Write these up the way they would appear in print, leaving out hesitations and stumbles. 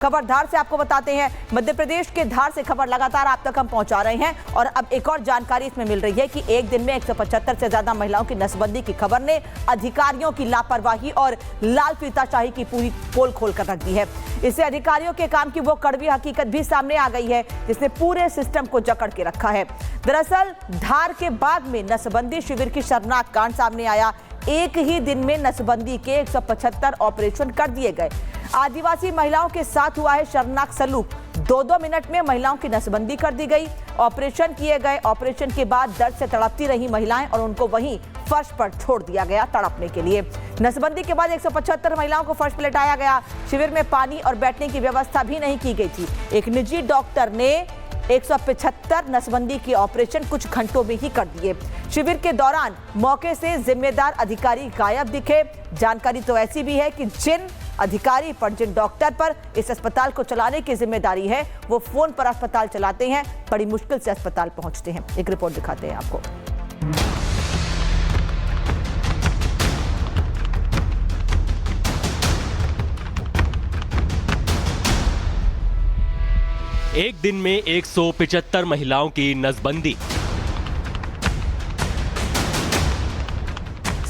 खबर धार से आपको बताते हैं। मध्य प्रदेश के धार से खबर लगातार आप तक हम पहुंचा रहे हैं और अब एक और जानकारी इसमें मिल रही है कि एक दिन में 175 से ज्यादा महिलाओं की नसबंदी की खबर ने अधिकारियों की लापरवाही और लाल फीताशाही की पूरी पोल खोल कर रख दी है। इससे अधिकारियों के काम की वो कड़वी हकीकत भी सामने आ गई है जिसने पूरे सिस्टम को जकड़ के रखा है। दरअसल धार के बाद में नसबंदी शिविर की शर्मनाक कांड सामने आया। एक ही दिन में नसबंदी के 175 ऑपरेशन कर दिए गए। आदिवासी महिलाओं के साथ हुआ है शर्मनाक सलूक। 2-2 मिनट में महिलाओं की नसबंदी कर दी गई, ऑपरेशन किए गए। ऑपरेशन के बाद दर्द से तड़पती रही महिलाएं और उनको वहीं फर्श पर छोड़ दिया गया तड़पने के लिए। नसबंदी के बाद 175 महिलाओं को फर्श पर लेटाया गया। शिविर में पानी और बैठने की व्यवस्था भी नहीं की गई थी। एक निजी डॉक्टर ने 175 नसबंदी की ऑपरेशन कुछ घंटों में ही कर दिए। शिविर के दौरान मौके से जिम्मेदार अधिकारी गायब दिखे। जानकारी तो ऐसी भी है कि जिन अधिकारी पर, जिन डॉक्टर पर इस अस्पताल को चलाने की जिम्मेदारी है, वो फोन पर अस्पताल चलाते हैं, बड़ी मुश्किल से अस्पताल पहुंचते हैं। एक रिपोर्ट दिखाते हैं आपको। एक दिन में 175 महिलाओं की नसबंदी।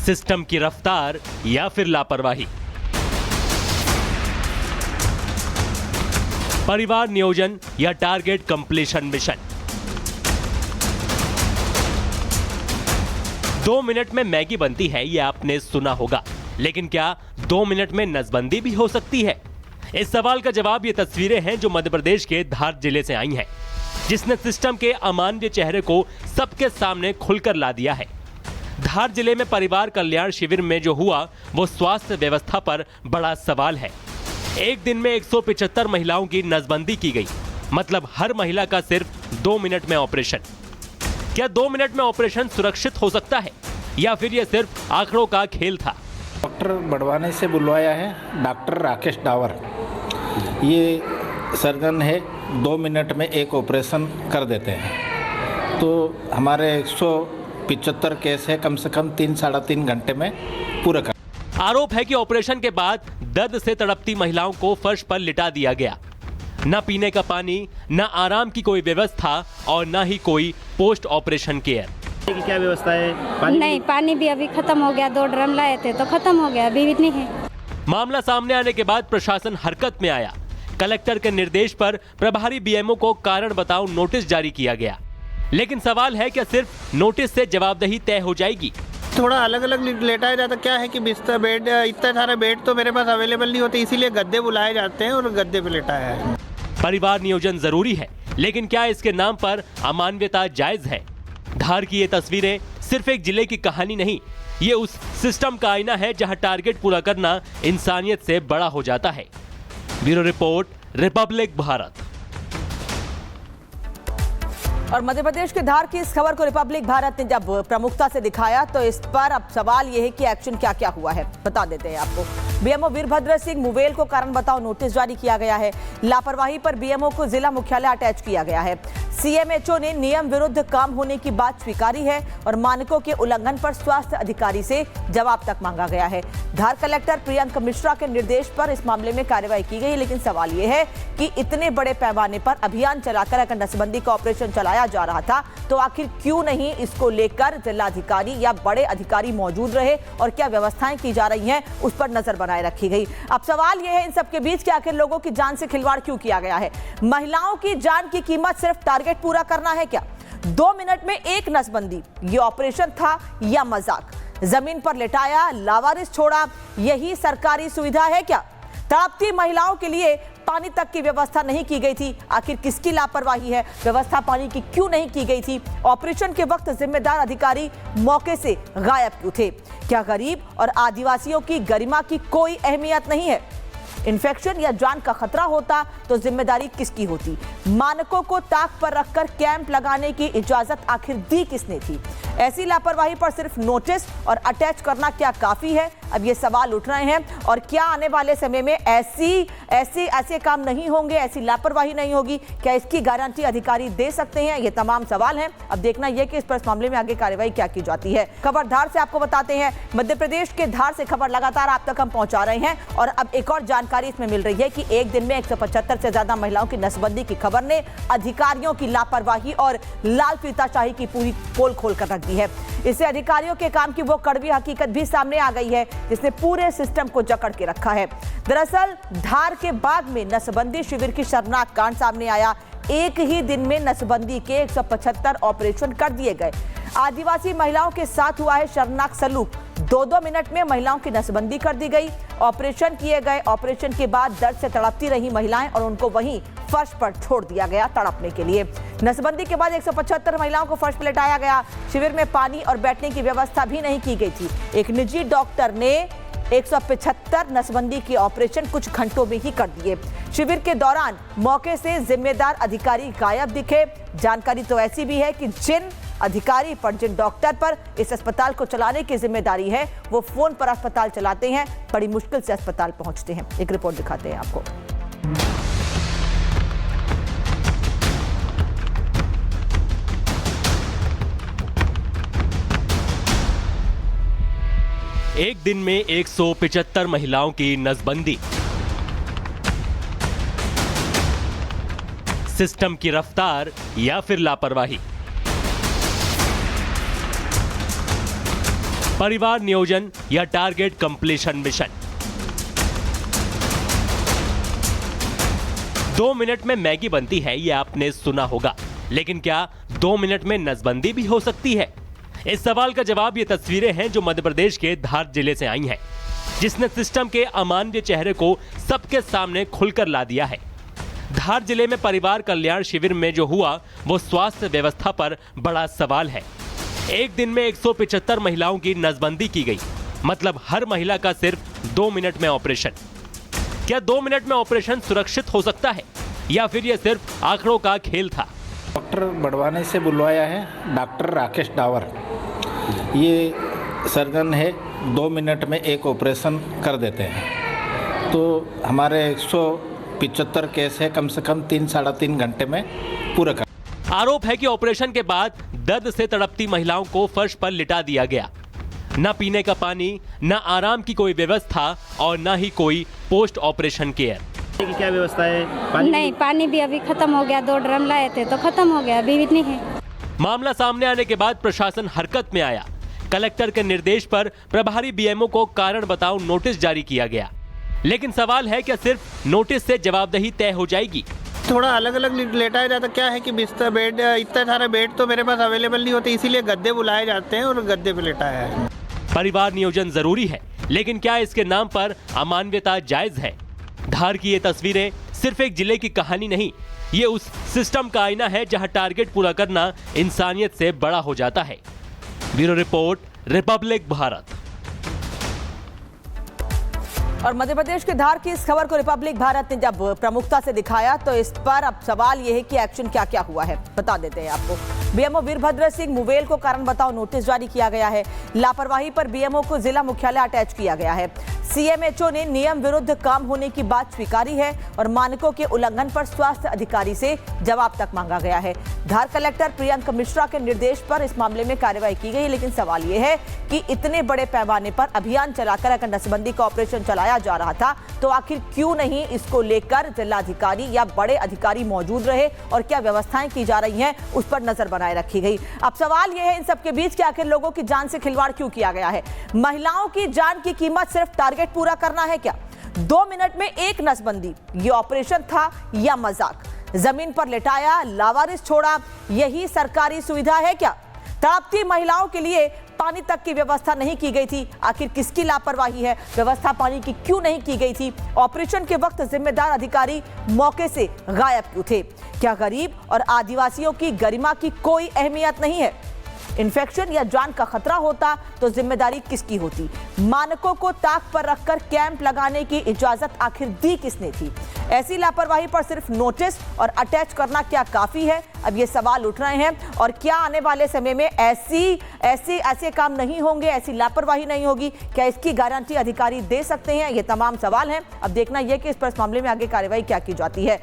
सिस्टम की रफ्तार या फिर लापरवाही। परिवार नियोजन या टारगेट कंप्लीशन मिशन। 2 मिनट में मैगी बनती है, यह आपने सुना होगा, लेकिन क्या 2 मिनट में नसबंदी भी हो सकती है? इस सवाल का जवाब ये तस्वीरें हैं जो मध्य प्रदेश के धार जिले से आई हैं, जिसने सिस्टम के अमानवीय चेहरे को सबके सामने खुलकर ला दिया है। धार जिले में परिवार कल्याण शिविर में जो हुआ वो स्वास्थ्य व्यवस्था पर बड़ा सवाल है। एक दिन में 175 महिलाओं की नसबंदी की गई, मतलब हर महिला का सिर्फ 2 मिनट में ऑपरेशन। क्या 2 मिनट में ऑपरेशन सुरक्षित हो सकता है या फिर यह सिर्फ आंकड़ों का खेल था? डॉक्टर बड़वाने से बुलवाया है, डॉक्टर राकेश डावर। ये सर्जन है, 2 मिनट में एक ऑपरेशन कर देते हैं। तो हमारे 175 केस है, कम से कम 3-3.5 घंटे में पूरा कर। आरोप है कि ऑपरेशन के बाद दर्द से तड़पती महिलाओं को फर्श पर लिटा दिया गया। न पीने का पानी, न आराम की कोई व्यवस्था और न ही कोई पोस्ट ऑपरेशन केयर। क्या व्यवस्था है? नहीं, पानी भी अभी खत्म हो गया। 2 ड्रम लाए थे तो खत्म हो गया, अभी भी नहीं है। मामला सामने आने के बाद प्रशासन हरकत में आया। कलेक्टर के निर्देश पर प्रभारी बीएमओ को कारण बताओ नोटिस जारी किया गया। लेकिन सवाल है, क्या सिर्फ नोटिस से जवाबदेही तय हो जाएगी? थोड़ा अलग अलग लेटाया जाता। क्या है कि बिस्तर, बेड, इतना सारा बेड तो मेरे पास अवेलेबल नहीं होते, इसीलिए गद्दे बुलाए जाते हैं और गद्दे पे लेटाया है। परिवार नियोजन जरूरी है, लेकिन क्या इसके नाम पर अमानवीयता जायज है? धार की ये तस्वीरें सिर्फ एक जिले की कहानी नहीं, ये उस सिस्टम का आईना है जहां टारगेट पूरा करना इंसानियत से बड़ा हो जाता है। Bureau report, Republic Bharat. और मध्य प्रदेश के धार की इस खबर को रिपब्लिक भारत ने जब प्रमुखता से दिखाया तो इस पर अब सवाल यह है कि एक्शन क्या क्या हुआ है, बता देते हैं आपको। बीएमओ वीरभद्र सिंह मुवेल को कारण बताओ नोटिस जारी किया गया है। लापरवाही पर बीएमओ को जिला मुख्यालय अटैच किया गया है। सीएमएचओ ने नियम विरुद्ध काम होने की बात स्वीकारी है और मानकों के उल्लंघन पर स्वास्थ्य अधिकारी से जवाब तक मांगा गया है। धार कलेक्टर प्रियंक मिश्रा के निर्देश पर इस मामले में कार्रवाई की गई, लेकिन सवाल यह है कि इतने बड़े पैमाने पर अभियान चलाकर अगर नसबंदी का ऑपरेशन चलाया जा रहा था तो आखिर क्यों नहीं इसको लेकर जिलाधिकारी या बड़े अधिकारी मौजूद रहे और क्या व्यवस्थाएं की जा रही हैं उस पर नजर बनाए रखी गई। अब सवाल यह है इन सबके बीच कि आखिर लोगों की जान से खिलवाड़ क्यों किया गया है? महिलाओं की जान की कीमत सिर्फ टारगेट पूरा करना है क्या? 2 मिनट में एक नसबंदी, ये ऑपरेशन था या मजाक? जमीन पर लिटाया, लावारिस छोड़ा, यही सरकारी सुविधा है क्या? तड़पती महिलाओं के लिए पानी तक की व्यवस्था नहीं की गई थी। आखिर किसकी लापरवाही है? व्यवस्था पानी की क्यों नहीं की गई थी? ऑपरेशन के वक्त जिम्मेदार अधिकारी मौके से गायब क्यों थे? क्या गरीब और आदिवासियों की गरिमा की कोई अहमियत नहीं है? इन्फेक्शन या जान का खतरा होता तो जिम्मेदारी किसकी होती? मानकों को ताक पर रखकर कैंप लगाने की इजाजत आखिर दी किसने थी? ऐसी लापरवाही पर सिर्फ नोटिस और अटैच करना क्या काफी है? अब ये सवाल उठ रहे हैं और क्या आने वाले समय में ऐसे काम नहीं होंगे, ऐसी लापरवाही नहीं होगी, क्या इसकी गारंटी अधिकारी दे सकते हैं? ये तमाम सवाल हैं। अब देखना यह कि इस मामले में आगे कार्रवाई क्या की जाती है। खबर धार से आपको बताते हैं, मध्य प्रदेश के धार से खबर लगातार आप तक हम पहुंचा रहे हैं और अब एक और जानकारी इसमें मिल रही है कि एक दिन में 175 से ज्यादा महिलाओं की नसबंदी की खबर ने अधिकारियों की लापरवाही और लाल फीताशाही की पूरी पोल खोल कर रख दी है। इससे अधिकारियों के काम की वो कड़वी हकीकत भी सामने आ गई है जिसने पूरे सिस्टम को जकड़ के रखा है। दरअसल धार के बाग में नसबंदी शिविर की शर्मनाक कांड सामने आया। एक ही दिन में नसबंदी के 175 ऑपरेशन कर दिए गए। आदिवासी महिलाओं के साथ हुआ है शर्मनाक सलूक। 2-2 मिनट में महिलाओं की नसबंदी कर दी गई, ऑपरेशन किए गए। ऑपरेशन के बाद दर्द से तड़पती रही महिलाएं और उनको वहीं फर्श पर छोड़ दिया गया तड़पने के लिए। नसबंदी के बाद 175 महिलाओं को फर्श पर लेटाया गया। शिविर में पानी और बैठने की व्यवस्था भी नहीं की गई थी। एक निजी डॉक्टर ने 175 नसबंदी के ऑपरेशन कुछ घंटों में ही कर दिए। शिविर के दौरान मौके से जिम्मेदार अधिकारी गायब दिखे। जानकारी तो ऐसी भी है कि जिन अधिकारी पर, जिन डॉक्टर पर इस अस्पताल को चलाने की जिम्मेदारी है, वो फोन पर अस्पताल चलाते हैं, बड़ी मुश्किल से अस्पताल पहुंचते हैं। एक रिपोर्ट दिखाते हैं आपको। एक दिन में 175 महिलाओं की नसबंदी। सिस्टम की रफ्तार या फिर लापरवाही? परिवार नियोजन या टारगेट कंप्लीशन मिशन? 2 मिनट में मैगी बनती है, यह आपने सुना होगा, लेकिन क्या 2 मिनट में नसबंदी भी हो सकती है? इस सवाल का जवाब ये तस्वीरें हैं जो मध्य प्रदेश के धार जिले से आई हैं, जिसने सिस्टम के अमानवीय चेहरे को सबके सामने खुलकर ला दिया है। धार जिले में परिवार कल्याण शिविर में जो हुआ वो स्वास्थ्य व्यवस्था पर बड़ा सवाल है। एक दिन में 175 महिलाओं की नसबंदी की गई, मतलब हर महिला का सिर्फ 2 मिनट में ऑपरेशन। क्या 2 मिनट में ऑपरेशन सुरक्षित हो सकता है या फिर यह सिर्फ आंकड़ों का खेल था? डॉक्टर बड़वानी से बुलवाया है, डॉक्टर राकेश डावर। ये सर्जन है, 2 मिनट में एक ऑपरेशन कर देते हैं। तो हमारे 175 केस है, कम से कम 3-3.5 घंटे में पूरा कर। आरोप है कि ऑपरेशन के बाद दर्द से तड़पती महिलाओं को फर्श पर लिटा दिया गया। न पीने का पानी, न आराम की कोई व्यवस्था और न ही कोई पोस्ट ऑपरेशन केयर। की क्या व्यवस्था है? नहीं, पानी भी अभी खत्म हो गया। 2 ड्रम लाए थे तो खत्म हो गया, अभी भी नहीं है। मामला सामने आने के बाद प्रशासन हरकत में आया। कलेक्टर के निर्देश पर प्रभारी बीएमओ को कारण बताओ नोटिस जारी किया गया। लेकिन सवाल है, क्या सिर्फ नोटिस से जवाबदेही तय हो जाएगी? थोड़ा अलग अलग लेटाया जाता। क्या है कि बिस्तर बेड, इतना सारा बेड तो मेरे पास अवेलेबल नहीं होते, इसीलिए गद्दे बुलाए जाते हैं और गद्दे पे लेटाया है। परिवार नियोजन जरूरी है, लेकिन क्या इसके नाम पर अमानवीयता जायज है? धार की ये तस्वीरें सिर्फ एक जिले की कहानी नहीं, ये उस सिस्टम का आईना है जहां टारगेट पूरा करना इंसानियत से बड़ा हो जाता है। Bureau report, Republic Bharat. और मध्य प्रदेश के धार की इस खबर को रिपब्लिक भारत ने जब प्रमुखता से दिखाया तो इस पर अब सवाल यह है कि एक्शन क्या क्या हुआ है, बता देते हैं आपको। बीएमओ वीरभद्र सिंह मुवेल को कारण बताओ नोटिस जारी किया गया है। लापरवाही पर बीएमओ को जिला मुख्यालय अटैच किया गया है। सीएमएचओ ने नियम विरुद्ध काम होने की बात स्वीकारी है और मानकों के उल्लंघन पर स्वास्थ्य अधिकारी से जवाब तक मांगा गया है। धार कलेक्टर प्रियंक मिश्रा के निर्देश पर इस मामले में कार्रवाई की गई, लेकिन सवाल यह है कि इतने बड़े पैमाने पर अभियान चलाकर अगर नसबंदी का ऑपरेशन चलाया जा रहा था तो आखिर क्यों नहीं इसको लेकर जिलाधिकारी या बड़े अधिकारी मौजूद रहे और क्या व्यवस्थाएं की जा रही हैं उस पर नजर बनाए रखी गई। अब सवाल यह है इन सबके बीच कि आखिर लोगों की जान से खिलवाड़ क्यों किया गया है? महिलाओं की जान की कीमत सिर्फ टारगेट पूरा करना है क्या? 2 मिनट में एक नसबंदी, ये ऑपरेशन था या मजाक? जमीन पर लेटाया, लावारिस छोड़ा, यही सरकारी सुविधा है क्या? तड़पती महिलाओं के लिए पानी तक की व्यवस्था नहीं की गई थी। आखिर किसकी लापरवाही है? व्यवस्था पानी की क्यों नहीं की गई थी? ऑपरेशन के वक्त जिम्मेदार अधिकारी मौके से गायब क्यों थे? क्या गरीब और आदिवासियों की गरिमा की कोई अहमियत नहीं है? इन्फेक्शन या जान का खतरा होता तो जिम्मेदारी किसकी होती? मानकों को ताक पर रखकर कैंप लगाने की इजाजत आखिर दी किसने थी? ऐसी लापरवाही पर सिर्फ नोटिस और अटैच करना क्या काफी है? अब ये सवाल उठ रहे हैं। और क्या आने वाले समय में ऐसे काम नहीं होंगे, ऐसी लापरवाही नहीं होगी? क्या इसकी गारंटी अधिकारी दे सकते हैं? ये तमाम सवाल हैं। अब देखना यह कि इस पर इस मामले में आगे कार्रवाई क्या की जाती है।